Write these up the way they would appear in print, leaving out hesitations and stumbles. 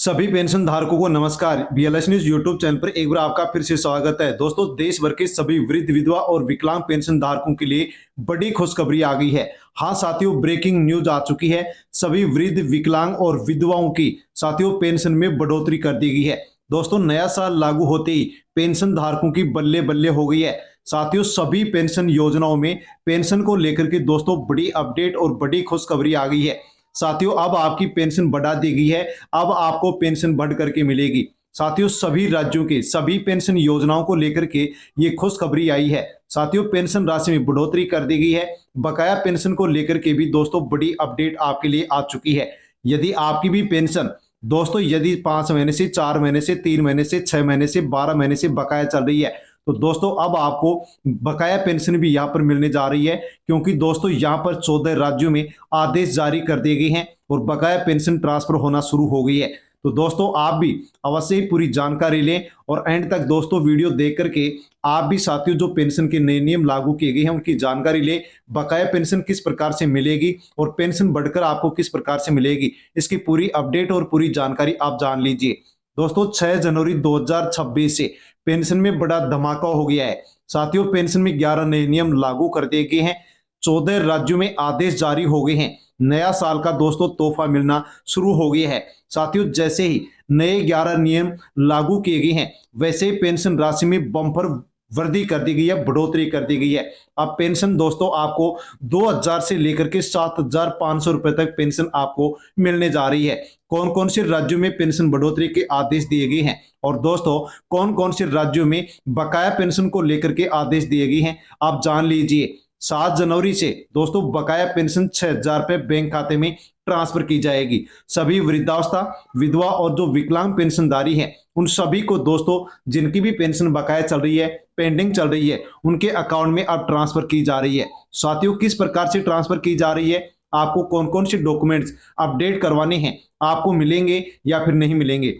सभी पेंशन धारकों को नमस्कार। बीएलएस न्यूज यूट्यूब चैनल पर एक बार आपका फिर से स्वागत है। दोस्तों, देश भर के सभी वृद्ध, विधवा और विकलांग पेंशन धारकों के लिए बड़ी खुशखबरी आ गई है। हाँ साथियों, ब्रेकिंग न्यूज आ चुकी है। सभी वृद्ध, विकलांग और विधवाओं की साथियों पेंशन में बढ़ोतरी कर दी गई है। दोस्तों, नया साल लागू होते ही पेंशन धारकों की बल्ले बल्ले हो गई है। साथियों, सभी पेंशन योजनाओं में पेंशन को लेकर के दोस्तों बड़ी अपडेट और बड़ी खुशखबरी आ गई है। साथियों, अब आपकी पेंशन बढ़ा दी गई है। अब आपको पेंशन बढ़ करके मिलेगी। साथियों, सभी राज्यों के सभी पेंशन योजनाओं को लेकर के ये खुशखबरी आई है। साथियों, पेंशन राशि में बढ़ोतरी कर दी गई है। बकाया पेंशन को लेकर के भी दोस्तों बड़ी अपडेट आपके लिए आ चुकी है। यदि आपकी भी पेंशन दोस्तों यदि 5 महीने से, 4 महीने से, 3 महीने से, 6 महीने से, 12 महीने से बकाया चल रही है, तो दोस्तों अब आपको बकाया पेंशन भी यहाँ पर मिलने जा रही है। क्योंकि दोस्तों यहाँ पर 14 राज्यों में आदेश जारी कर दिए गए हैं और बकाया पेंशन ट्रांसफर होना शुरू हो गई है। तो दोस्तों आप भी अवश्य ही पूरी जानकारी लें और एंड तक दोस्तों वीडियो देख करके आप भी साथियों जो पेंशन के नए नियम लागू किए गए हैं उनकी जानकारी लें। बकाया पेंशन किस प्रकार से मिलेगी और पेंशन बढ़कर आपको किस प्रकार से मिलेगी, इसकी पूरी अपडेट और पूरी जानकारी आप जान लीजिए। दोस्तों, 6 जनवरी 2026 से पेंशन में बड़ा धमाका हो गया है। साथियों, पेंशन में 11 नए नियम लागू कर दिए गए हैं। 14 राज्यों में आदेश जारी हो गए हैं। नया साल का दोस्तों तोहफा मिलना शुरू हो गया है। साथियों, जैसे ही नए 11 नियम लागू किए गए हैं वैसे ही पेंशन राशि में बम्पर वृद्धि कर दी गई है, बढ़ोतरी कर दी गई है। अब पेंशन दोस्तों आपको 2000 से लेकर के 7500 रुपए तक पेंशन आपको मिलने जा रही है। कौन कौन से राज्यों में पेंशन बढ़ोतरी के आदेश दिए गए हैं और दोस्तों कौन कौन से राज्यों में बकाया पेंशन को लेकर के आदेश दिए गए हैं आप जान लीजिए। 7 जनवरी से दोस्तों बकाया पेंशन 6000 रुपए बैंक खाते में ट्रांसफर की जाएगी। सभी वृद्धावस्था, विधवा और जो विकलांग पेंशनधारी हैं उन सभी को दोस्तों जिनकी भी पेंशन बकाया चल रही है, पेंडिंग चल रही है, उनके अकाउंट में अब ट्रांसफर की जा रही है। साथियों, किस प्रकार से ट्रांसफर की जा रही है, आपको कौन कौन से डॉक्यूमेंट्स अपडेट करवाने हैं, आपको मिलेंगे या फिर नहीं मिलेंगे,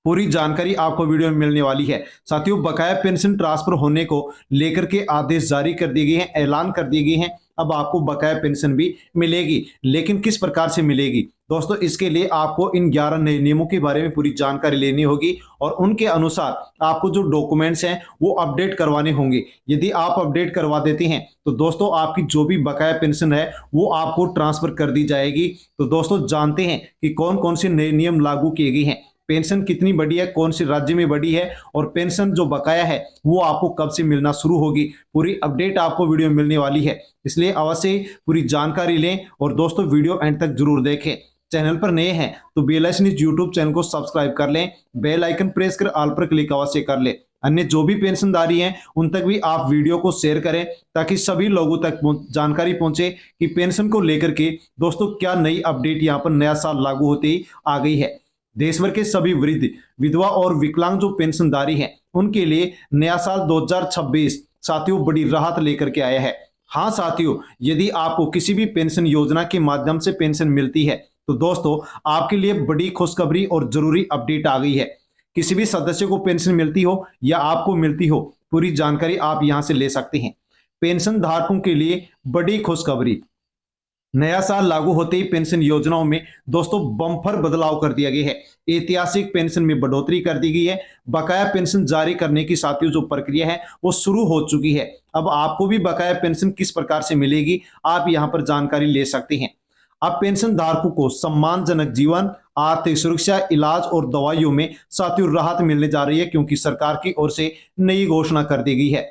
पूरी जानकारी आपको वीडियो में मिलने वाली है। साथियों, बकाया पेंशन ट्रांसफर होने को लेकर के आदेश जारी कर दिए गए हैं, ऐलान कर दिए गए हैं। अब आपको बकाया पेंशन भी मिलेगी, लेकिन किस प्रकार से मिलेगी दोस्तों, इसके लिए आपको इन 11 नए नियमों के बारे में पूरी जानकारी लेनी होगी और उनके अनुसार आपको जो डॉक्यूमेंट्स हैं वो अपडेट करवाने होंगे। यदि आप अपडेट करवा देते हैं तो दोस्तों आपकी जो भी बकाया पेंशन है वो आपको ट्रांसफर कर दी जाएगी। तो दोस्तों जानते हैं कि कौन कौन से नए नियम लागू किए गए हैं, पेंशन कितनी बढ़ी है, कौन से राज्य में बढ़ी है और पेंशन जो बकाया है वो आपको कब से मिलना शुरू होगी, पूरी अपडेट आपको वीडियो में मिलने वाली है। इसलिए अवश्य पूरी जानकारी लें और दोस्तों वीडियो एंड तक जरूर देखें। चैनल पर नए हैं तो बीएलएस न्यूज यूट्यूब चैनल को सब्सक्राइब कर लें, बेल आइकन प्रेस कर ऑल पर क्लिक अवश्य कर लें। अन्य जो भी पेंशनधारी हैं उन तक भी आप वीडियो को शेयर करें ताकि सभी लोगों तक जानकारी पहुंचे कि पेंशन को लेकर के दोस्तों क्या नई अपडेट यहाँ पर नया साल लागू होते ही आ गई है। देश भर के सभी वृद्ध, विधवा और विकलांग जो पेंशनधारी हैं उनके लिए नया साल 2026 साथियों बड़ी राहत लेकर के आया है। हाँ साथियों, यदि आपको किसी भी पेंशन योजना के माध्यम से पेंशन मिलती है तो दोस्तों आपके लिए बड़ी खुशखबरी और जरूरी अपडेट आ गई है। किसी भी सदस्य को पेंशन मिलती हो या आपको मिलती हो, पूरी जानकारी आप यहां से ले सकते हैं। पेंशन धारकों के लिए बड़ी खुशखबरी, नया साल लागू होते ही पेंशन योजनाओं में दोस्तों बम्पर बदलाव कर दिया गया है। ऐतिहासिक पेंशन में बढ़ोतरी कर दी गई है। बकाया पेंशन जारी करने की साथियों जो प्रक्रिया है वो शुरू हो चुकी है। अब आपको भी बकाया पेंशन किस प्रकार से मिलेगी आप यहां पर जानकारी ले सकते हैं। अब पेंशन धारकों को सम्मानजनक जीवन, आर्थिक सुरक्षा, इलाज और दवाइयों में साथियों राहत मिलने जा रही है क्योंकि सरकार की ओर से नई घोषणा कर दी गई है।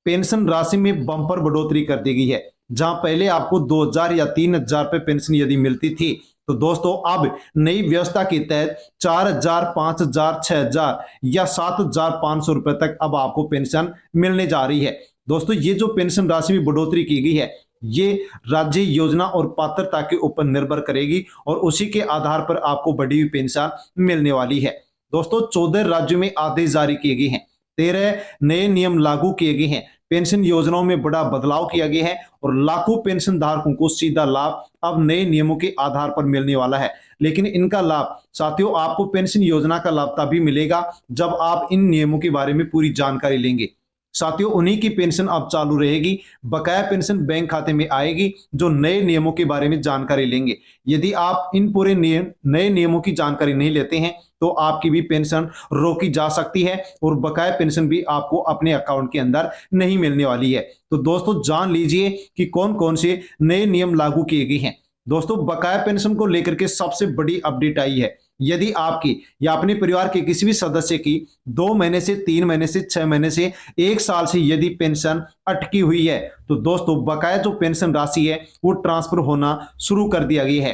पेंशन राशि में बम्पर बढ़ोतरी कर दी गई है। जहां पहले आपको 2000 या 3000 रुपए पेंशन यदि मिलती थी तो दोस्तों अब नई व्यवस्था के तहत 4000, 5000, 6000 या 7500 रुपए तक अब आपको पेंशन मिलने जा रही है। दोस्तों ये जो पेंशन राशि में बढ़ोतरी की गई है ये राज्य योजना और पात्रता के ऊपर निर्भर करेगी और उसी के आधार पर आपको बढ़ी हुई पेंशन मिलने वाली है। दोस्तों 14 राज्यों में आदेश जारी किए गए हैं, 13 नए नियम लागू किए गए हैं, पेंशन योजनाओं में बड़ा बदलाव किया गया है और लाखों पेंशन धारकों को सीधा लाभ अब नए नियमों के आधार पर मिलने वाला है। लेकिन इनका लाभ साथियों आपको पेंशन योजना का लाभ तभी मिलेगा जब आप इन नियमों के बारे में पूरी जानकारी लेंगे। साथियों उन्हीं की पेंशन अब चालू रहेगी। बकाया पेंशन बैंक खाते में आएगी। जो नए नियमों के बारे में जानकारी लेंगे, यदि आप इन पूरे नए नियमों की जानकारी नहीं लेते हैं तो आपकी भी पेंशन रोकी जा सकती है और बकाया पेंशन भी आपको अपने अकाउंट के अंदर नहीं मिलने वाली है। तो दोस्तों जान लीजिए कि कौन कौन से नए नियम लागू किए गए हैं। दोस्तों बकाया पेंशन को लेकर के सबसे बड़ी अपडेट आई है। यदि आपकी या अपने परिवार के किसी भी सदस्य की 2 महीने से 3 महीने से 6 महीने से 1 साल से यदि पेंशन अटकी हुई है तो दोस्तों बकाया जो पेंशन राशि है वो ट्रांसफर होना शुरू कर दिया गया है।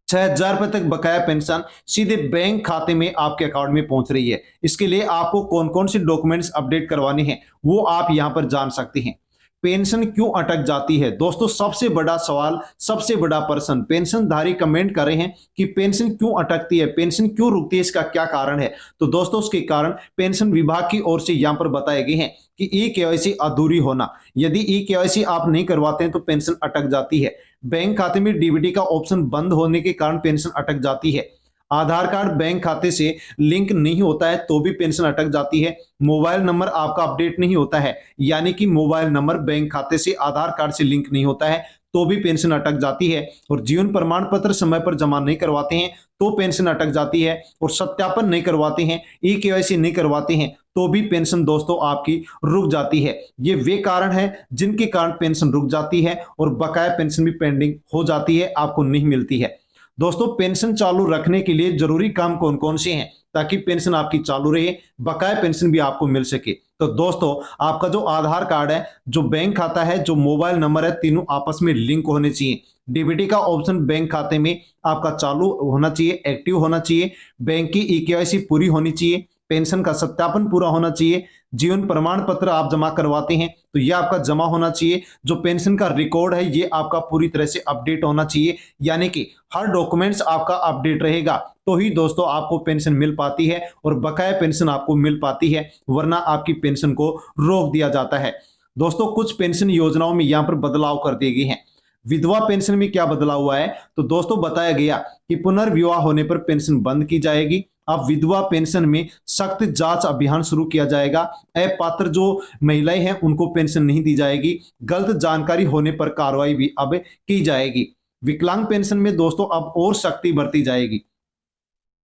6,000 रुपए तक बकाया पेंशन सीधे बैंक खाते में आपके अकाउंट में पहुंच रही है। इसके लिए आपको कौन कौन से डॉक्यूमेंट्स अपडेट करवाने हैं वो आप यहां पर जान सकते हैं। पेंशन क्यों अटक जाती है? दोस्तों सबसे बड़ा सवाल, सबसे बड़ा प्रश्न पेंशनधारी कमेंट कर रहे हैं कि पेंशन क्यों अटकती है, पेंशन क्यों रुकती है, इसका क्या कारण है? तो दोस्तों उसके कारण पेंशन विभाग की ओर से यहां पर बताए गए हैं कि ई केवाईसी अधूरी होना। यदि ई केवाईसी आप नहीं करवाते हैं तो पेंशन अटक जाती है। बैंक खाते में डीबीटी का ऑप्शन बंद होने के कारण पेंशन अटक जाती है। आधार कार्ड बैंक खाते से लिंक नहीं होता है तो भी पेंशन अटक जाती है। मोबाइल नंबर आपका अपडेट नहीं होता है, यानी कि मोबाइल नंबर बैंक खाते से आधार कार्ड से लिंक नहीं होता है तो भी पेंशन अटक जाती है। और जीवन प्रमाण पत्र समय पर जमा नहीं करवाते हैं तो पेंशन अटक जाती है। और सत्यापन नहीं करवाते हैं, ई केवाईसी नहीं करवाते हैं तो भी पेंशन दोस्तों आपकी रुक जाती है। ये वे कारण हैं जिनके कारण पेंशन रुक जाती है और बकाया पेंशन भी पेंडिंग हो जाती है, आपको नहीं मिलती है। दोस्तों पेंशन चालू रखने के लिए जरूरी काम कौन कौन से हैं ताकि पेंशन आपकी चालू रहे, बकाया पेंशन भी आपको मिल सके? तो दोस्तों आपका जो आधार कार्ड है, जो बैंक खाता है, जो मोबाइल नंबर है, तीनों आपस में लिंक होने चाहिए। डीबीटी का ऑप्शन बैंक खाते में आपका चालू होना चाहिए, एक्टिव होना चाहिए। बैंक की ई केवाईसी पूरी होनी चाहिए। पेंशन का सत्यापन पूरा होना चाहिए। जीवन प्रमाण पत्र आप जमा करवाते हैं तो यह आपका जमा होना चाहिए। जो पेंशन का रिकॉर्ड है ये आपका पूरी तरह से अपडेट होना चाहिए, यानी कि हर डॉक्यूमेंट्स आपका अपडेट रहेगा तो ही दोस्तों आपको पेंशन मिल पाती है और बकाया पेंशन आपको मिल पाती है, वरना आपकी पेंशन को रोक दिया जाता है। दोस्तों कुछ पेंशन योजनाओं में यहां पर बदलाव कर दिए गए हैं। विधवा पेंशन में क्या बदलाव हुआ है? तो दोस्तों बताया गया कि पुनर्विवाह होने पर पेंशन बंद की जाएगी। अब विधवा पेंशन में सख्त जांच अभियान शुरू किया जाएगा। अपात्र जो महिलाएं हैं उनको पेंशन नहीं दी जाएगी। गलत जानकारी होने पर कार्रवाई भी अब की जाएगी। विकलांग पेंशन में दोस्तों अब और सख्ती बरती जाएगी।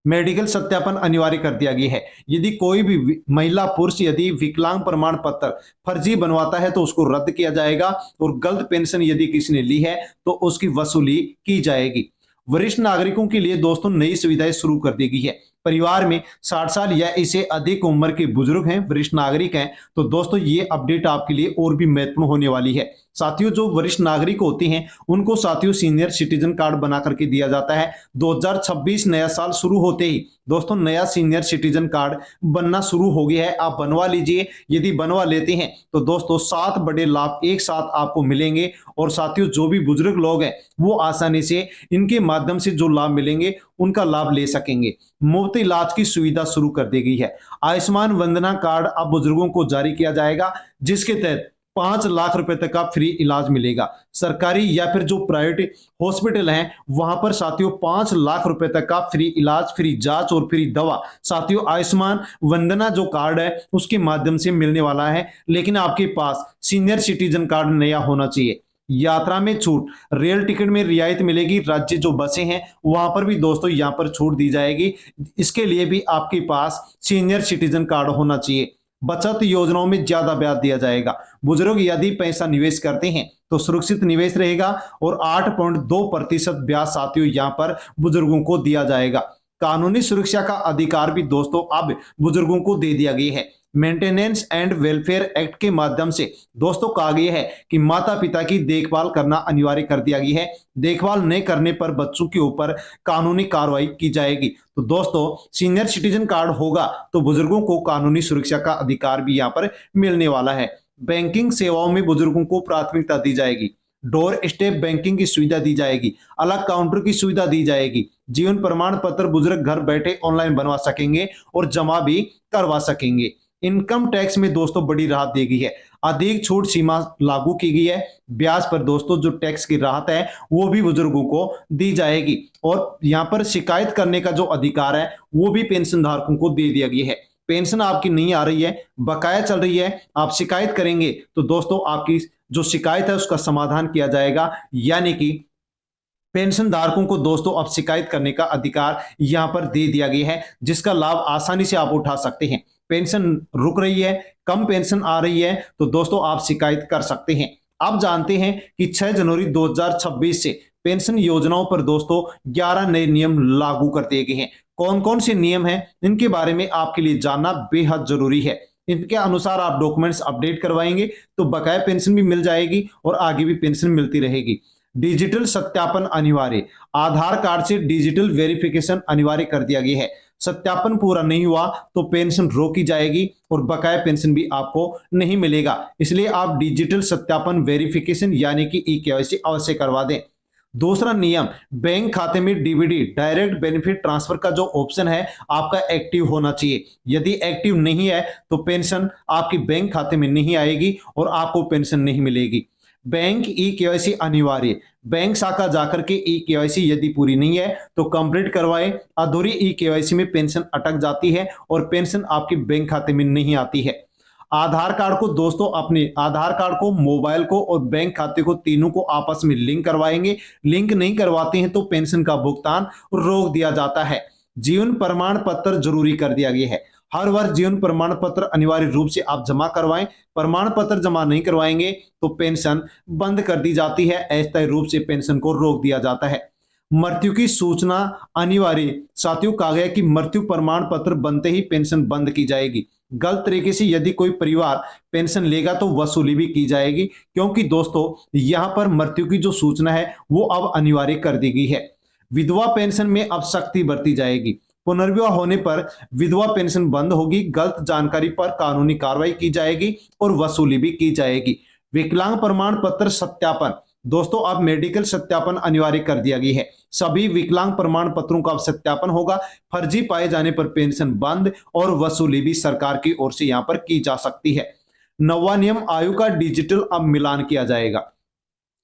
मेडिकल सत्यापन अनिवार्य कर दिया गया है। यदि कोई भी महिला पुरुष यदि विकलांग प्रमाण पत्र फर्जी बनवाता है तो उसको रद्द किया जाएगा और गलत पेंशन यदि किसी ने ली है तो उसकी वसूली की जाएगी। वरिष्ठ नागरिकों के लिए दोस्तों नई सुविधाएं शुरू कर दी गई है। परिवार में 60 साल या इससे अधिक उम्र के बुजुर्ग हैं, वरिष्ठ नागरिक हैं, तो दोस्तों ये अपडेट आपके लिए और भी महत्वपूर्ण होने वाली है। साथियों जो वरिष्ठ नागरिक होते हैं उनको साथियों सीनियर सिटीजन कार्ड बना करके दिया जाता है। 2026 नया साल शुरू होते ही दोस्तों नया सीनियर सिटीजन कार्ड बनना शुरू हो गया है, आप बनवा लीजिए। यदि बनवा लेते हैं तो दोस्तों 7 बड़े लाभ एक साथ आपको मिलेंगे और साथियों जो भी बुजुर्ग लोग हैं वो आसानी से इनके माध्यम से जो लाभ मिलेंगे उनका लाभ ले सकेंगे। मुफ्त इलाज की सुविधा शुरू कर दी गई है। आयुष्मान वंदना कार्ड अब बुजुर्गों को जारी किया जाएगा, जिसके तहत 5 लाख रुपए तक का फ्री इलाज मिलेगा। सरकारी या फिर जो प्राइवेट हॉस्पिटल हैं वहां पर साथियों 5 लाख रुपए तक का फ्री इलाज, फ्री जांच और फ्री दवा साथियों आयुष्मान वंदना जो कार्ड है उसके माध्यम से मिलने वाला है। लेकिन आपके पास सीनियर सिटीजन कार्ड नया होना चाहिए। यात्रा में छूट, रेल टिकट में रियायत मिलेगी। राज्य जो बसें हैं वहां पर भी दोस्तों यहां पर छूट दी जाएगी। इसके लिए भी आपके पास सीनियर सिटीजन कार्ड होना चाहिए। बचत योजनाओं में ज्यादा ब्याज दिया जाएगा। बुजुर्ग यदि पैसा निवेश करते हैं तो सुरक्षित निवेश रहेगा और 8.2% ब्याज साथियों यहां पर बुजुर्गों को दिया जाएगा। कानूनी सुरक्षा का अधिकार भी दोस्तों अब बुजुर्गों को दे दिया गया है। मेंटेनेंस एंड वेलफेयर एक्ट के माध्यम से दोस्तों कहा गया है कि माता पिता की देखभाल करना अनिवार्य कर दिया गया है। देखभाल नहीं करने पर बच्चों के ऊपर कानूनी कार्रवाई की जाएगी। तो दोस्तों सीनियर सिटीजन कार्ड होगा तो बुजुर्गों को कानूनी सुरक्षा का अधिकार भी यहाँ पर मिलने वाला है। बैंकिंग सेवाओं में बुजुर्गों को प्राथमिकता दी जाएगी। डोर स्टेप बैंकिंग की सुविधा दी जाएगी। अलग काउंटर की सुविधा दी जाएगी। जीवन प्रमाण पत्र बुजुर्ग घर बैठे ऑनलाइन बनवा सकेंगे और जमा भी करवा सकेंगे। इनकम टैक्स में दोस्तों बड़ी राहत दी गई है। अधिक छूट सीमा लागू की गई है। ब्याज पर दोस्तों जो टैक्स की राहत है वो भी बुजुर्गों को दी जाएगी। और यहाँ पर शिकायत करने का जो अधिकार है वो भी पेंशन धारकों को दे दिया गया है। पेंशन आपकी नहीं आ रही है, बकाया चल रही है, आप शिकायत करेंगे तो दोस्तों आपकी जो शिकायत है उसका समाधान किया जाएगा। यानी कि पेंशन धारकों को दोस्तों अब शिकायत करने का अधिकार यहां पर दे दिया गया है, जिसका लाभ आसानी से आप उठा सकते हैं। पेंशन रुक रही है, कम पेंशन आ रही है, तो दोस्तों आप शिकायत कर सकते हैं। आप जानते हैं कि 6 जनवरी 2026 से पेंशन योजनाओं पर दोस्तों 11 नए नियम लागू कर दिए गए हैं। कौन कौन से नियम हैं, इनके बारे में आपके लिए जानना बेहद जरूरी है। इनके अनुसार आप डॉक्यूमेंट्स अपडेट करवाएंगे तो बकाया पेंशन भी मिल जाएगी और आगे भी पेंशन मिलती रहेगी। डिजिटल सत्यापन अनिवार्य, आधार कार्ड से डिजिटल वेरिफिकेशन अनिवार्य कर दिया गया है। सत्यापन पूरा नहीं हुआ तो पेंशन रोकी जाएगी और बकाया पेंशन भी आपको नहीं मिलेगा। इसलिए आप डिजिटल सत्यापन वेरिफिकेशन यानी कि ई-केवाईसी अवश्य करवा दें। दूसरा नियम, बैंक खाते में डीबीडी डायरेक्ट बेनिफिट ट्रांसफर का जो ऑप्शन है आपका एक्टिव होना चाहिए। यदि एक्टिव नहीं है तो पेंशन आपकी बैंक खाते में नहीं आएगी और आपको पेंशन नहीं मिलेगी। बैंक ई-केवाईसी अनिवार्य, बैंक शाखा जाकर के ई-केवाईसी यदि पूरी नहीं है तो कंप्लीट करवाएं। अधूरी ई-केवाईसी में पेंशन अटक जाती है और पेंशन आपके बैंक खाते में नहीं आती है। आधार कार्ड को दोस्तों, अपने आधार कार्ड को, मोबाइल को और बैंक खाते को, तीनों को आपस में लिंक करवाएंगे। लिंक नहीं करवाते हैं तो पेंशन का भुगतान रोक दिया जाता है। जीवन प्रमाण पत्र जरूरी कर दिया गया है। हर वर्ष जीवन प्रमाण पत्र अनिवार्य रूप से आप जमा करवाएं। प्रमाण पत्र जमा नहीं करवाएंगे तो पेंशन बंद कर दी जाती है। अस्थायी रूप से पेंशन को रोक दिया जाता है। मृत्यु की सूचना अनिवार्य, साथियों कहा गया कि मृत्यु प्रमाण पत्र बनते ही पेंशन बंद की जाएगी। गलत तरीके से यदि कोई परिवार पेंशन लेगा तो वसूली भी की जाएगी, क्योंकि दोस्तों यहां पर मृत्यु की जो सूचना है वो अब अनिवार्य कर दी गई है। विधवा पेंशन में अब सख्ती बरती जाएगी। पुनर्विवाह होने पर विधवा पेंशन बंद होगी। गलत जानकारी पर कानूनी कार्रवाई की जाएगी और वसूली भी की जाएगी। विकलांग प्रमाण पत्र सत्यापन, दोस्तों अब मेडिकल सत्यापन अनिवार्य कर दिया गया है। सभी विकलांग प्रमाण पत्रों का अब सत्यापन होगा। फर्जी पाए जाने पर पेंशन बंद और वसूली भी सरकार की ओर से यहां पर की जा सकती है। नवा नियम, आयु का डिजिटल अब मिलान किया जाएगा।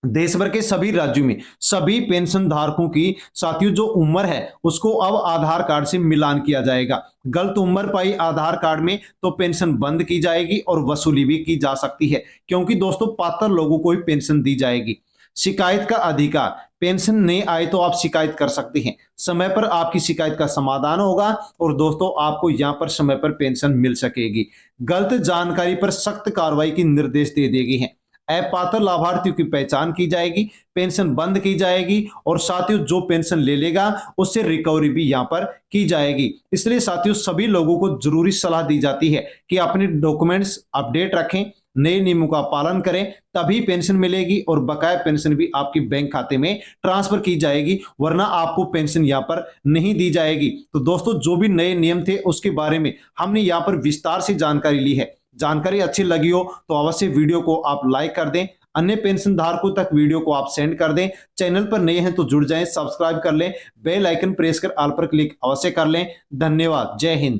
देश भर के सभी राज्यों में सभी पेंशन धारकों की साथियों जो उम्र है उसको अब आधार कार्ड से मिलान किया जाएगा। गलत उम्र पाई आधार कार्ड में तो पेंशन बंद की जाएगी और वसूली भी की जा सकती है, क्योंकि दोस्तों पात्र लोगों को ही पेंशन दी जाएगी। शिकायत का अधिकार, पेंशन नहीं आए तो आप शिकायत कर सकते हैं। समय पर आपकी शिकायत का समाधान होगा और दोस्तों आपको यहां पर समय पर पेंशन मिल सकेगी। गलत जानकारी पर सख्त कार्रवाई की निर्देश दे दिए गए हैं। अपात्र लाभार्थियों की पहचान की जाएगी, पेंशन बंद की जाएगी और साथियों जो पेंशन ले लेगा उससे रिकवरी भी यहां पर की जाएगी। इसलिए साथियों सभी लोगों को जरूरी सलाह दी जाती है कि अपने डॉक्यूमेंट्स अपडेट रखें, नए नियमों का पालन करें, तभी पेंशन मिलेगी और बकाया पेंशन भी आपके बैंक खाते में ट्रांसफर की जाएगी, वरना आपको पेंशन यहां पर नहीं दी जाएगी। तो दोस्तों जो भी नए नियम थे उसके बारे में हमने यहां पर विस्तार से जानकारी ली है। जानकारी अच्छी लगी हो तो अवश्य वीडियो को आप लाइक कर दें, अन्य पेंशन धारकों तक वीडियो को आप सेंड कर दें। चैनल पर नए हैं तो जुड़ जाएं, सब्सक्राइब कर लें, बेल आइकन प्रेस कर ऑल पर क्लिक अवश्य कर लें। धन्यवाद। जय हिंद।